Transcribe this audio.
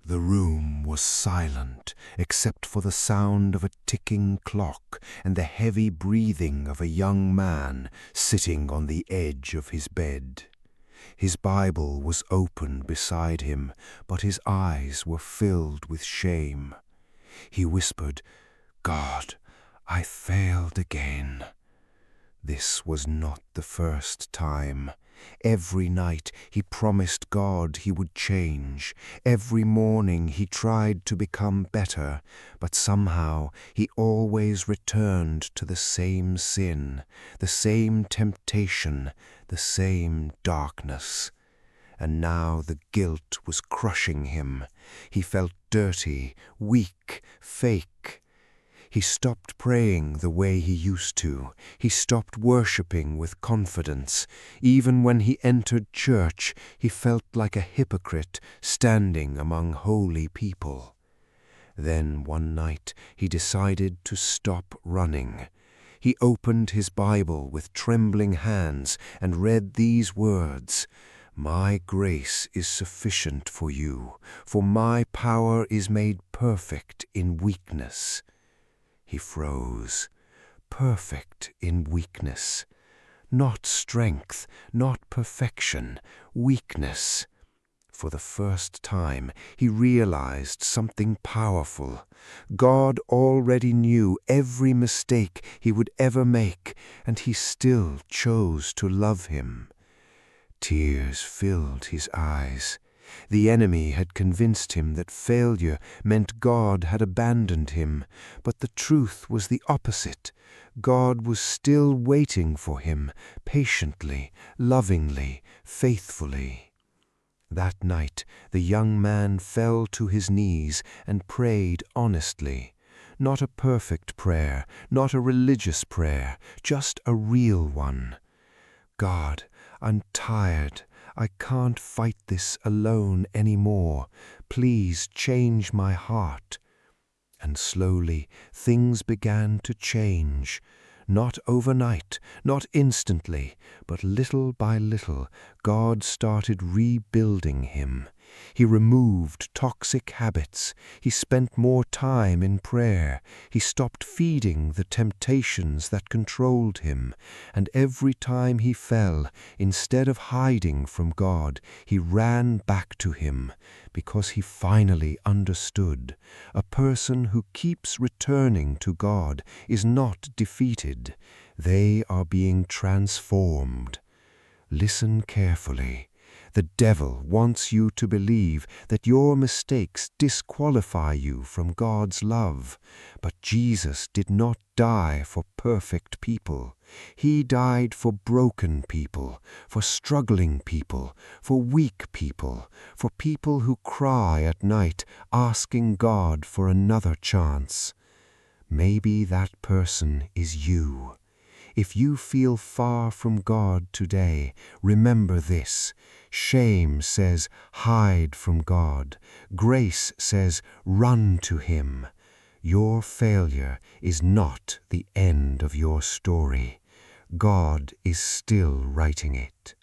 The room was silent, except for the sound of a ticking clock and the heavy breathing of a young man sitting on the edge of his bed. His Bible was open beside him, but his eyes were filled with shame. He whispered, "God, I failed again." This was not the first time. Every night he promised God he would change. Every morning he tried to become better, but somehow he always returned to the same sin, the same temptation, the same darkness. And now the guilt was crushing him. He felt dirty, weak, fake. He stopped praying the way he used to. He stopped worshipping with confidence. Even when he entered church, he felt like a hypocrite standing among holy people. Then one night he decided to stop running. He opened his Bible with trembling hands and read these words, "My grace is sufficient for you, for my power is made perfect in weakness." He froze. Perfect in weakness. Not strength, not perfection, weakness. For the first time, he realized something powerful. God already knew every mistake he would ever make, and he still chose to love him. Tears filled his eyes. The enemy had convinced him that failure meant God had abandoned him, but the truth was the opposite. God was still waiting for him, patiently, lovingly, faithfully. That night the young man fell to his knees and prayed honestly. Not a perfect prayer, not a religious prayer, just a real one. "God, I'm tired. I can't fight this alone anymore. Please change my heart." And slowly things began to change. Not overnight, not instantly, but little by little, God started rebuilding him. He removed toxic habits. He spent more time in prayer. He stopped feeding the temptations that controlled him. And every time he fell, instead of hiding from God, he ran back to him, because he finally understood. A person who keeps returning to God is not defeated. They are being transformed. Listen carefully. The devil wants you to believe that your mistakes disqualify you from God's love. But Jesus did not die for perfect people. He died for broken people, for struggling people, for weak people, for people who cry at night asking God for another chance. Maybe that person is you. If you feel far from God today, remember this. Shame says, hide from God. Grace says, run to Him. Your failure is not the end of your story. God is still writing it.